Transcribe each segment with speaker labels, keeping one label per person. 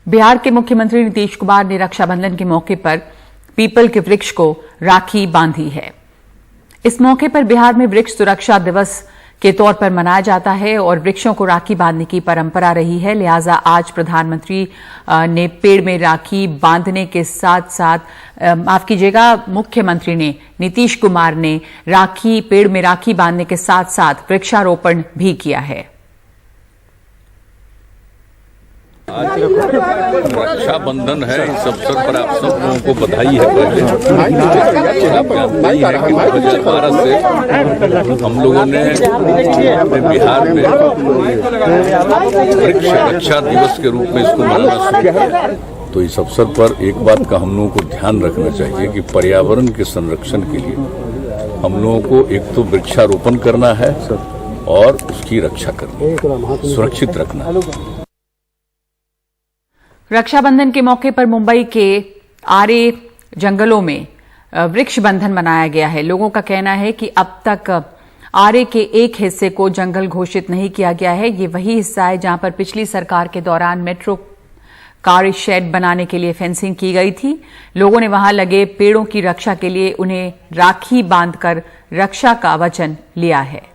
Speaker 1: बिहार के मुख्यमंत्री नीतीश कुमार ने रक्षाबंधन के मौके पर पीपल के वृक्ष को राखी बांधी है। इस मौके पर बिहार में वृक्ष सुरक्षा दिवस के तौर पर मनाया जाता है और वृक्षों को राखी बांधने की परंपरा रही है। लिहाजा आज प्रधानमंत्री ने पेड़ में राखी बांधने के साथ साथ मुख्यमंत्री ने नीतीश कुमार ने पेड़ में राखी बांधने के साथ साथ वृक्षारोपण भी किया है।
Speaker 2: आज रक्षाबंधन है, इस अवसर पर आप सब लोगों को बधाई है। पहले आप जानते ही हैं कि 2012 से हम लोगों ने अपने बिहार में वृक्ष रक्षा दिवस के रूप में इसको मनाना शुरू किया। तो इस अवसर पर एक बात का हम लोगों को ध्यान रखना चाहिए कि पर्यावरण के संरक्षण के लिए हम लोगों को एक तो वृक्षारोपण करना है और उसकी रक्षा करनी, सुरक्षित रखना।
Speaker 1: रक्षाबंधन के मौके पर मुंबई के आरे जंगलों में वृक्ष बंधन मनाया गया है। लोगों का कहना है कि अब तक आरे के एक हिस्से को जंगल घोषित नहीं किया गया है। ये वही हिस्सा है जहां पर पिछली सरकार के दौरान मेट्रो कार शेड बनाने के लिए फेंसिंग की गई थी। लोगों ने वहां लगे पेड़ों की रक्षा के लिए उन्हें राखी बांधकर रक्षा का वचन लिया है।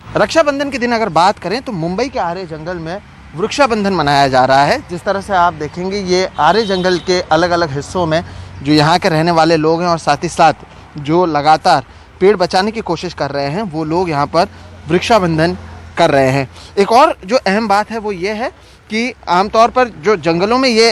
Speaker 3: रक्षाबंधन के दिन अगर बात करें तो मुंबई के आरे जंगल में वृक्षाबंधन मनाया जा रहा है। जिस तरह से आप देखेंगे ये आरे जंगल के अलग अलग हिस्सों में जो यहाँ के रहने वाले लोग हैं और साथ ही साथ जो लगातार पेड़ बचाने की कोशिश कर रहे हैं वो लोग यहाँ पर वृक्षाबंधन कर रहे हैं। एक और जो अहम बात है वो ये है कि आमतौर पर जो जंगलों में ये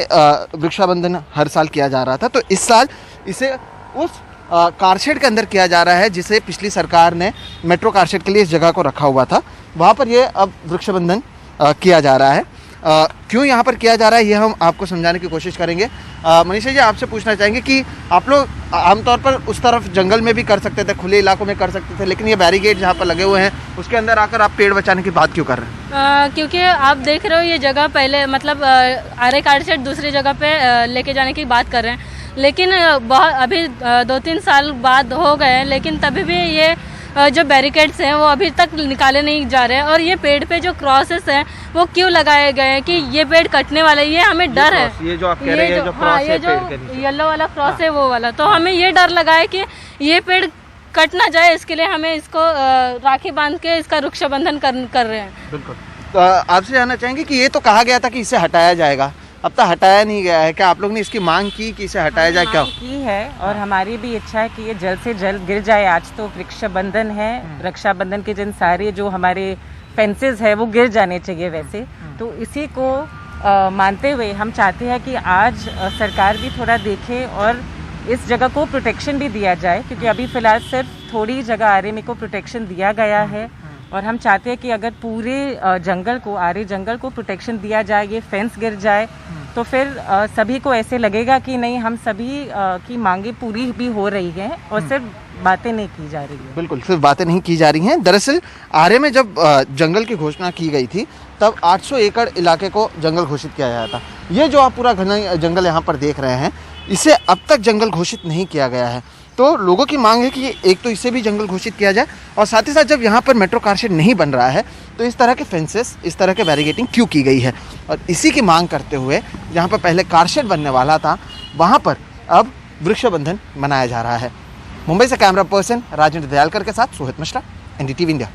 Speaker 3: वृक्षाबंधन हर साल किया जा रहा था, तो इस साल इसे उस कारशेड के अंदर किया जा रहा है जिसे पिछली सरकार ने मेट्रो कारशेड के लिए इस जगह को रखा हुआ था। वहाँ पर ये अब वृक्षाबंधन किया जा रहा है। क्यों यहाँ पर किया जा रहा है ये हम आपको समझाने की कोशिश करेंगे। मनीषा जी, आपसे पूछना चाहेंगे कि आप लोग आमतौर पर उस तरफ जंगल में भी कर सकते थे, खुले इलाकों में कर सकते थे, लेकिन ये बैरिकेड जहाँ पर लगे हुए हैं उसके अंदर आकर आप पेड़ बचाने की बात क्यों कर रहे हैं?
Speaker 4: क्योंकि आप देख रहे हो ये जगह पहले मतलब आरे कारशेड दूसरी जगह पे लेके जाने की बात कर रहे हैं, लेकिन अभी 2-3 साल बाद हो गए हैं, लेकिन तभी भी ये जो बैरिकेड्स हैं वो अभी तक निकाले नहीं जा रहे हैं। और ये पेड़ पे जो क्रॉसेस हैं वो क्यों लगाए गए हैं कि ये पेड़ कटने वाला है, ये हमें डर है।
Speaker 3: ये जो आप कह रहे हैं,
Speaker 4: ये जो येलो वाला क्रॉस है वो वाला, तो हमें ये डर लगा है कि ये पेड़ कट ना जाए, इसके लिए हमें इसको राखी बांध के इसका वृक्षाबंधन कर रहे हैं।
Speaker 3: बिल्कुल। तो आपसे जानना चाहेंगे कि ये तो कहा गया था कि इसे हटाया जाएगा, अब तक हटाया नहीं गया है। क्या आप लोग ने इसकी मांग की कि इसे हटाया जाए? क्या
Speaker 5: की है और हमारी भी इच्छा है कि ये जल्द से जल्द गिर जाए। आज तो वृक्षाबंधन है, रक्षाबंधन के दिन सारे जो हमारे फेंसेस है वो गिर जाने चाहिए वैसे। तो इसी को मानते हुए हम चाहते हैं कि आज सरकार भी थोड़ा देखे और इस जगह को प्रोटेक्शन भी दिया जाए, क्योंकि अभी फ़िलहाल सिर्फ थोड़ी जगह आरे में को प्रोटेक्शन दिया गया है। और हम चाहते हैं कि अगर पूरे जंगल को, आरे जंगल को प्रोटेक्शन दिया जाए, ये फेंस गिर जाए, तो फिर सभी को ऐसे लगेगा कि नहीं, हम सभी की मांगे पूरी भी हो रही हैं और सिर्फ बातें नहीं की जा रही है।
Speaker 3: बिल्कुल, सिर्फ बातें नहीं की जा रही हैं। दरअसल आरे में जब जंगल की घोषणा की गई थी तब 800 एकड़ इलाके को जंगल घोषित किया गया था। ये जो आप पूरा घना जंगल यहाँ पर देख रहे हैं, इसे अब तक जंगल घोषित नहीं किया गया है। तो लोगों की मांग है कि एक तो इसे भी जंगल घोषित किया जाए और साथ ही साथ जब यहाँ पर मेट्रो कारशेड नहीं बन रहा है तो इस तरह के फेंसेस, इस तरह के बैरिकेडिंग क्यों की गई है। और इसी की मांग करते हुए जहाँ पर पहले कारशेड बनने वाला था वहाँ पर अब वृक्षाबंधन मनाया जा रहा है। मुंबई से कैमरा पर्सन राजेंद्र दयालकर के साथ सोहित मिश्रा, NDTV इंडिया।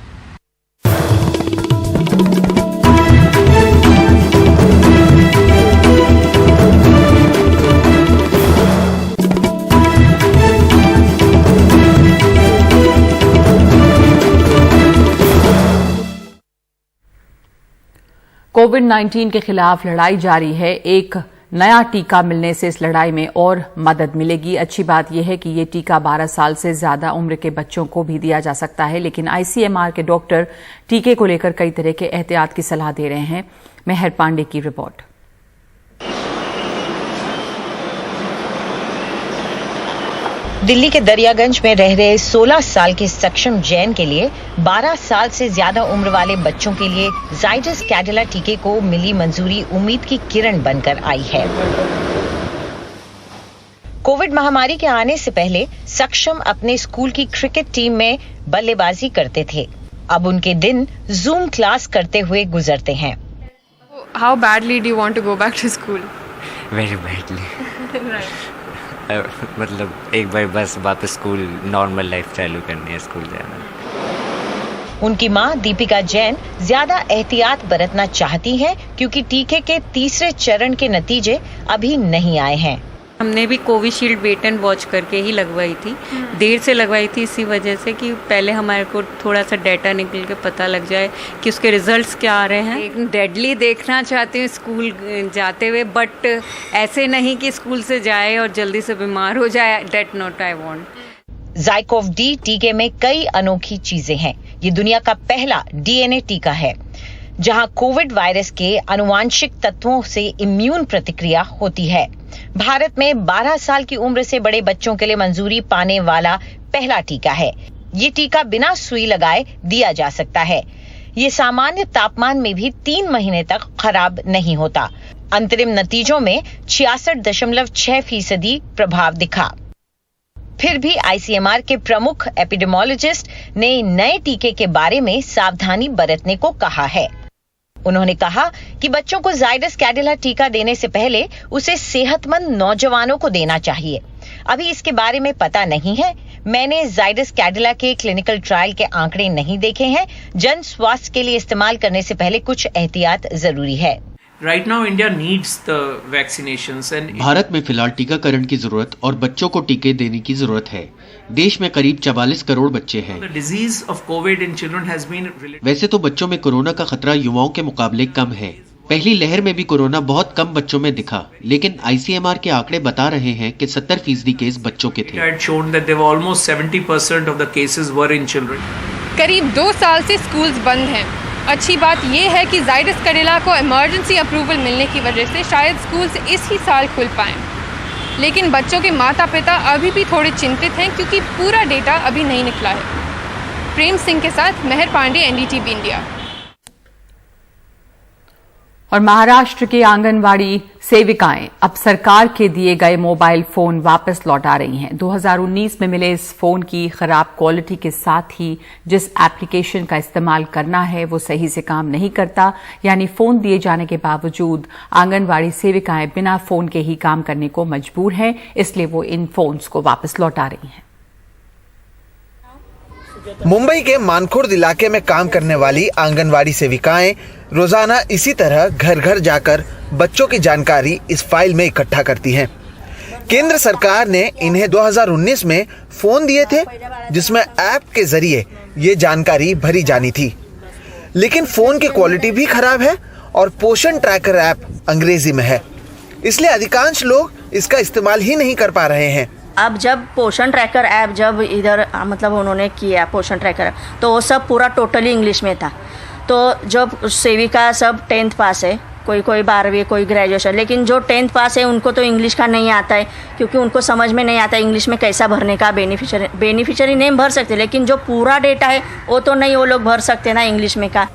Speaker 1: कोविड-19 के खिलाफ लड़ाई जारी है। एक नया टीका मिलने से इस लड़ाई में और मदद मिलेगी। अच्छी बात यह है कि ये टीका 12 साल से ज्यादा उम्र के बच्चों को भी दिया जा सकता है, लेकिन ICMR के डॉक्टर टीके को लेकर कई तरह के एहतियात की सलाह दे रहे हैं। मेहर पांडे की रिपोर्ट।
Speaker 6: दिल्ली के दरियागंज में रह रहे 16 साल के सक्षम जैन के लिए 12 साल से ज्यादा उम्र वाले बच्चों के लिए जाइडस कैडिला टीके को मिली मंजूरी उम्मीद की किरण बनकर आई है। कोविड महामारी के आने से पहले सक्षम अपने स्कूल की क्रिकेट टीम में बल्लेबाजी करते थे। अब उनके दिन जूम क्लास करते हुए गुजरते हैं।
Speaker 7: how badly do you want to go back to school?
Speaker 8: Very badly.
Speaker 7: Right.
Speaker 8: मतलब एक बार बस वापस स्कूल नॉर्मल लाइफ चालू करनी है, स्कूल जाना।
Speaker 6: उनकी मां दीपिका जैन ज्यादा एहतियात बरतना चाहती हैं क्योंकि टीके के तीसरे चरण के नतीजे अभी नहीं आए हैं।
Speaker 5: हमने भी कोविशील्ड वेट एंड वॉच करके ही लगवाई थी, देर से लगवाई थी इसी वजह से कि पहले हमारे को थोड़ा सा डाटा निकल के पता लग जाए कि उसके रिजल्ट्स क्या आ रहे हैं। एक डेडली देखना चाहती हूँ स्कूल जाते हुए, बट ऐसे नहीं कि स्कूल से जाए और जल्दी से बीमार हो जाए, दैट नॉट आई वांट।
Speaker 6: ज़ाइकोव-डी टीके में कई अनोखी चीजें हैं। ये दुनिया का पहला डीएनए टीका है जहां कोविड वायरस के आनुवांशिक तत्वों से इम्यून प्रतिक्रिया होती है। भारत में 12 साल की उम्र से बड़े बच्चों के लिए मंजूरी पाने वाला पहला टीका है। ये टीका बिना सुई लगाए दिया जा सकता है। ये सामान्य तापमान में भी 3 महीने तक खराब नहीं होता। अंतरिम नतीजों में 66.6% प्रभाव दिखा। फिर भी आईसीएमआर के प्रमुख एपिडेमोलॉजिस्ट ने नए टीके के बारे में सावधानी बरतने को कहा है। उन्होंने कहा कि बच्चों को जाइडस कैडिला टीका देने से पहले उसे सेहतमंद नौजवानों को देना चाहिए। अभी इसके बारे में पता नहीं है। मैंने जाइडस कैडिला के क्लिनिकल ट्रायल के आंकड़े नहीं देखे हैं। जन स्वास्थ्य के लिए इस्तेमाल करने से पहले कुछ एहतियात जरूरी है।
Speaker 9: Right now, India needs the vaccinations and
Speaker 10: Bharat में फिलहाल टीकाकरण की जरूरत और बच्चों को टीके देने की जरूरत है। देश में करीब 44 करोड़ बच्चे हैं।
Speaker 9: the disease of COVID in children has been
Speaker 10: वैसे तो बच्चों में कोरोना का खतरा युवाओं के मुकाबले कम है। पहली लहर में भी कोरोना बहुत कम बच्चों में दिखा, लेकिन आईसीएमआर के आंकड़े बता रहे हैं कि 70% केस बच्चों के थे।
Speaker 9: had shown that there were almost 70% of the cases were in children.
Speaker 7: करीब 2 साल से स्कूल्स बंद हैं। अच्छी बात यह है कि जाइडस कैडिला को इमरजेंसी अप्रूवल मिलने की वजह से शायद स्कूल्स इसी साल खुल पाएं। लेकिन बच्चों के माता पिता अभी भी थोड़े चिंतित हैं क्योंकि पूरा डेटा अभी नहीं निकला है। प्रेम सिंह के साथ मेहर पांडे, एनडीटीवी इंडिया।
Speaker 1: और महाराष्ट्र की आंगनवाड़ी सेविकाएं अब सरकार के दिए गए मोबाइल फोन वापस लौटा रही हैं। 2019 में मिले इस फोन की खराब क्वालिटी के साथ ही जिस एप्लीकेशन का इस्तेमाल करना है वो सही से काम नहीं करता, यानी फोन दिए जाने के बावजूद आंगनवाड़ी सेविकाएं बिना फोन के ही काम करने को मजबूर हैं, इसलिए वो इन फोन्स को वापस लौटा रही हैं।
Speaker 3: मुंबई के मानखुर्द इलाके में काम करने वाली आंगनवाड़ी सेविकाएं रोजाना इसी तरह घर घर जाकर बच्चों की जानकारी इस फाइल में इकट्ठा करती हैं। केंद्र सरकार ने इन्हें 2019 में फोन दिए थे जिसमें ऐप के जरिए ये जानकारी भरी जानी थी, लेकिन फोन की क्वालिटी भी खराब है और पोषण ट्रैकर ऐप अंग्रेजी में है, इसलिए अधिकांश लोग इसका इस्तेमाल ही नहीं कर पा रहे हैं।
Speaker 11: अब जब पोषण ट्रैकर ऐप जब इधर मतलब उन्होंने किया पोषण ट्रैकर, तो वो सब पूरा टोटली इंग्लिश में था। तो जब सेविका सब 10th पास है, कोई 12वीं, कोई ग्रेजुएशन, लेकिन जो 10th पास है उनको तो इंग्लिश का नहीं आता है क्योंकि उनको समझ में नहीं आता इंग्लिश में कैसा भरने का। बेनिफिशियरी नेम भर सकते, लेकिन जो पूरा डेटा है वो तो नहीं वो लोग भर सकते ना इंग्लिश में का।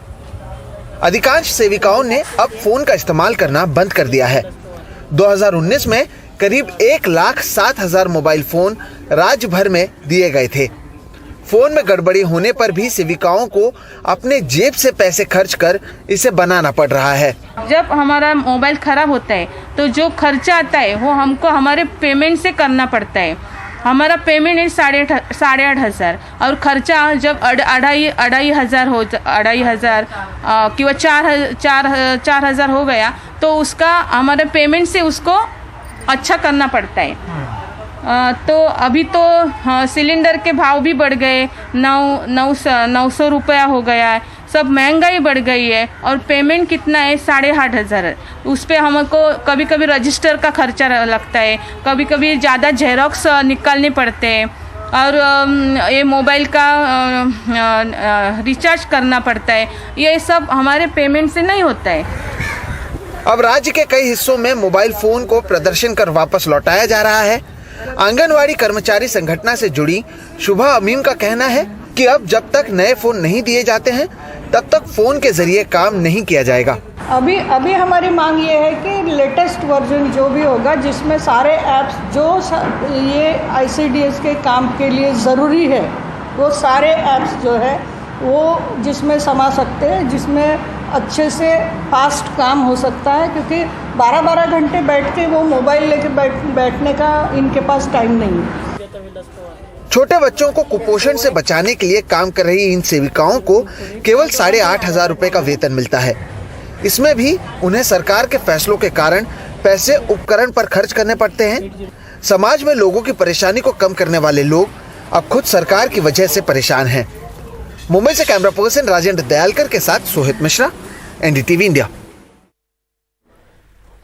Speaker 3: अधिकांश सेविकाओं ने अब फोन का इस्तेमाल करना बंद कर दिया है। 2019 में करीब 1,07,000 मोबाइल फोन राज्य भर में दिए गए थे। फोन में गड़बड़ी होने पर भी सेविकाओं को अपने जेब से पैसे खर्च कर इसे बनाना पड़ रहा है।
Speaker 5: जब हमारा मोबाइल खराब होता है तो जो खर्चा आता है वो हमको हमारे पेमेंट से करना पड़ता है। हमारा पेमेंट है 8,500 और खर्चा जब 2,500 कि 4,000 हो गया तो उसका हमारे पेमेंट से उसको अच्छा करना पड़ता है। तो अभी तो सिलेंडर के भाव भी बढ़ गए, 900 रुपया हो गया है, सब महंगाई बढ़ गई है और पेमेंट कितना है 8,500। उस पर हमको कभी कभी रजिस्टर का खर्चा लगता है, कभी कभी ज़्यादा जेरोक्स निकालने पड़ते हैं और ये मोबाइल का रिचार्ज करना पड़ता है। ये सब हमारे पेमेंट से नहीं होता है।
Speaker 3: अब राज्य के कई हिस्सों में मोबाइल फोन को प्रदर्शन कर वापस लौटाया जा रहा है। आंगनवाड़ी कर्मचारी संगठन से जुड़ी शुभा अमीम का कहना है कि अब जब तक नए फोन नहीं दिए जाते हैं तब तक फोन के जरिए काम नहीं किया जाएगा।
Speaker 12: अभी हमारी मांग ये है कि लेटेस्ट वर्जन जो भी होगा जिसमें सारे ऐप्स जो ये ICDS के काम के लिए ज़रूरी है वो सारे ऐप्स जो है वो जिसमें समा सकते हैं, जिसमें अच्छे से फास्ट काम हो सकता है, क्योंकि 12-12 घंटे बैठ के वो मोबाइल लेके बैठने का इनके पास टाइम नहीं है।
Speaker 3: छोटे बच्चों को कुपोषण से बचाने के लिए काम कर रही इन सेविकाओं को केवल 8,500 रुपए का वेतन मिलता है। इसमें भी उन्हें सरकार के फैसलों के कारण पैसे उपकरण पर खर्च करने पड़ते हैं। समाज में लोगों की परेशानी को कम करने वाले लोग अब खुद सरकार की वजह से परेशान हैं। मुंबई से कैमरा पर्सन राजेंद्र दयालकर के साथ सोहित मिश्रा, एनडीटीवी इंडिया।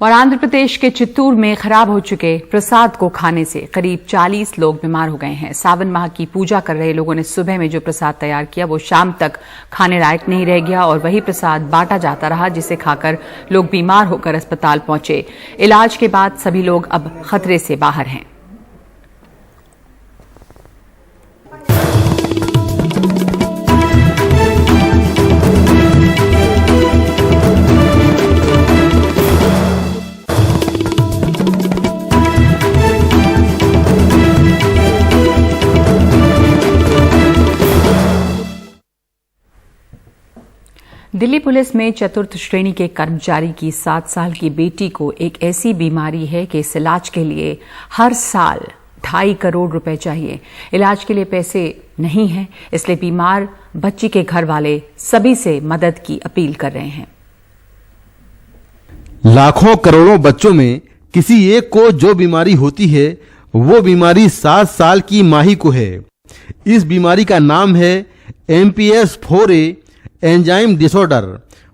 Speaker 1: और आंध्र प्रदेश के चित्तूर में खराब हो चुके प्रसाद को खाने से करीब 40 लोग बीमार हो गए हैं। सावन माह की पूजा कर रहे लोगों ने सुबह में जो प्रसाद तैयार किया वो शाम तक खाने लायक नहीं रह गया और वही प्रसाद बांटा जाता रहा, जिसे खाकर लोग बीमार होकर अस्पताल पहुंचे। इलाज के बाद सभी लोग अब खतरे से बाहर हैं। दिल्ली पुलिस में चतुर्थ श्रेणी के कर्मचारी की 7 साल की बेटी को एक ऐसी बीमारी है कि इस इलाज के लिए हर साल 2.5 करोड़ रुपए चाहिए। इलाज के लिए पैसे नहीं हैं, इसलिए बीमार बच्ची के घर वाले सभी से मदद की अपील कर रहे हैं।
Speaker 13: लाखों करोड़ों बच्चों में किसी एक को जो बीमारी होती है वो बीमारी 7 साल की माही को है। इस बीमारी का नाम है MPS IVA एंजाइम डिसऑर्डर।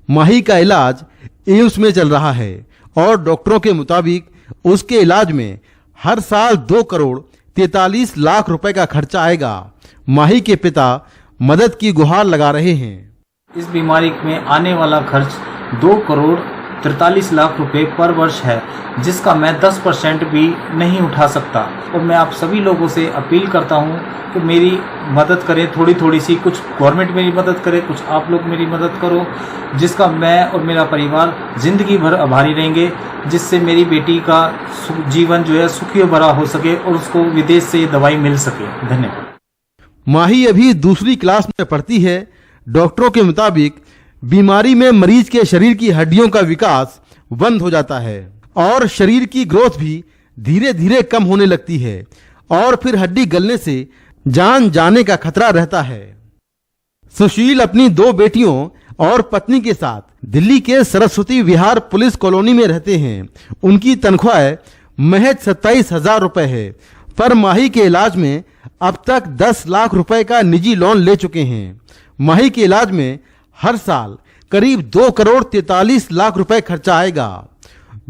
Speaker 13: माही का इलाज एम्स में चल रहा है और डॉक्टरों के मुताबिक उसके इलाज में हर साल 2 करोड़ 43 लाख रुपए का खर्चा आएगा। माही के पिता मदद की गुहार लगा रहे हैं।
Speaker 14: इस बीमारी में आने वाला खर्च 2 करोड़ 43 लाख रुपए पर वर्ष है, जिसका मैं 10% भी नहीं उठा सकता। और मैं आप सभी लोगों से अपील करता हूं कि मेरी मदद करें, थोड़ी थोड़ी सी, कुछ गवर्नमेंट मेरी मदद करे, कुछ आप लोग मेरी मदद करो, जिसका मैं और मेरा परिवार जिंदगी भर आभारी रहेंगे, जिससे मेरी बेटी का जीवन जो है सुखी और भरा हो सके और उसको विदेश से दवाई मिल सके। धन्यवाद।
Speaker 13: माही अभी दूसरी क्लास में पढ़ती है। डॉक्टरों के मुताबिक बीमारी में मरीज के शरीर की हड्डियों का विकास बंद हो जाता है और शरीर की ग्रोथ भी धीरे धीरे कम होने लगती है और फिर हड्डी गलने से जान जाने का खतरा रहता है। सुशील अपनी 2 बेटियों और पत्नी के साथ दिल्ली के सरस्वती विहार पुलिस कॉलोनी में रहते हैं। उनकी तनख्वाह महज 27,000 रुपए है, पर माही के इलाज में अब तक 10 लाख रुपए का निजी लोन ले चुके हैं। माही के इलाज में हर साल करीब 2 करोड़ 43 लाख रुपए खर्चा आएगा।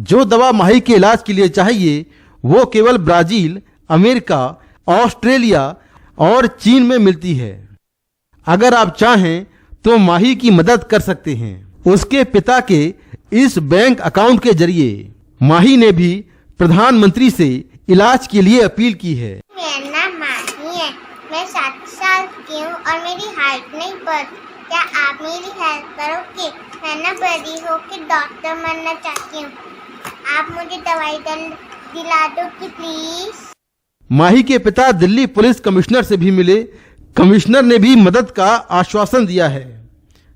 Speaker 13: जो दवा माही के इलाज के लिए चाहिए वो केवल ब्राजील, अमेरिका, ऑस्ट्रेलिया और चीन में मिलती है। अगर आप चाहें तो माही की मदद कर सकते हैं। उसके पिता के इस बैंक अकाउंट के जरिए माही ने भी प्रधानमंत्री से इलाज के लिए अपील की है।
Speaker 15: मेरा नाम माही है, मैं 7 साल की हूँ और मेरी हाइट नहीं बढ़ती। क्या आप मेरी हेल्प करोगे? मैं ना बड़ी होकर डॉक्टर बनना चाहती हूँ। आप मुझे दवाई दिला दो कि प्लीज।
Speaker 13: माही के पिता दिल्ली पुलिस कमिश्नर से भी मिले। कमिश्नर ने भी मदद का आश्वासन दिया है।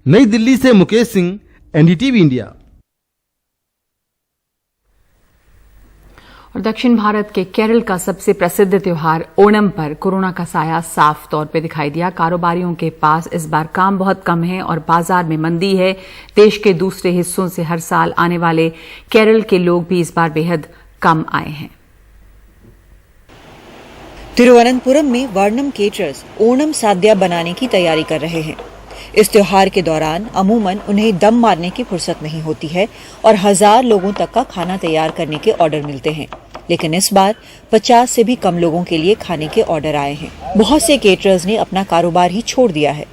Speaker 13: नई दिल्ली से मुकेश सिंह, एनडीटीवी इंडिया।
Speaker 1: और दक्षिण भारत के केरल का सबसे प्रसिद्ध त्योहार ओणम पर कोरोना का साया साफ तौर पे दिखाई दिया। कारोबारियों के पास इस बार काम बहुत कम है और बाजार में मंदी है। देश के दूसरे हिस्सों से हर साल आने वाले केरल के लोग भी इस बार बेहद कम आए हैं।
Speaker 6: तिरुवनंतपुरम में वर्णम केटरर्स ओणम साद्या बनाने की तैयारी कर रहे हैं। इस त्योहार के दौरान अमूमन उन्हें दम मारने की फुर्सत नहीं होती है और 1000 लोगों तक का खाना तैयार करने के ऑर्डर मिलते हैं, लेकिन इस बार 50 से भी कम लोगों के लिए खाने के ऑर्डर आए हैं। बहुत से केटरर्स ने अपना कारोबार ही छोड़ दिया है।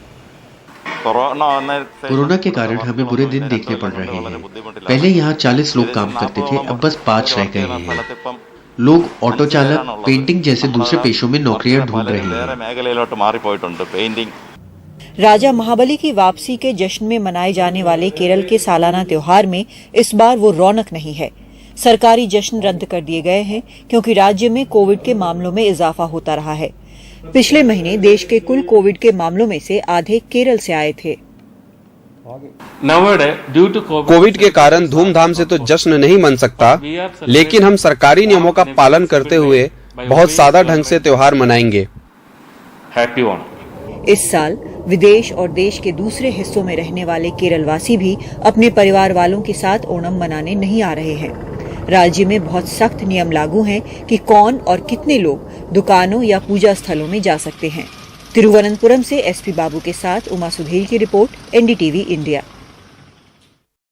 Speaker 10: कोरोना के कारण हमें बुरे दिन देखने पड़ रहे हैं। पहले यहाँ 40 लोग काम करते थे, अब बस 5 रह गए हैं। लोग ऑटो चालक, पेंटिंग जैसे दूसरे पेशों में नौकरियां ढूंढ रहे हैं।
Speaker 6: राजा महाबली की वापसी के जश्न में मनाए जाने वाले केरल के सालाना त्योहार में इस बार वो रौनक नहीं है। सरकारी जश्न रद्द कर दिए गए हैं क्योंकि राज्य में कोविड के मामलों में इजाफा होता रहा है। पिछले महीने देश के कुल कोविड के मामलों में से आधे केरल से आए थे।
Speaker 16: कोविड के कारण धूमधाम से तो जश्न नहीं मन सकता, लेकिन हम सरकारी नियमों का पालन करते हुए बहुत सादा ढंग से त्योहार मनाएंगे।
Speaker 17: इस साल विदेश और देश के दूसरे हिस्सों में रहने वाले केरलवासी भी अपने परिवार वालों के साथ ओणम मनाने नहीं आ रहे हैं। राज्य में बहुत सख्त नियम लागू हैं कि कौन और कितने लोग दुकानों या पूजा स्थलों में जा सकते हैं। तिरुवनंतपुरम से एसपी बाबू के साथ उमा सुधील की रिपोर्ट, एनडीटीवी इंडिया।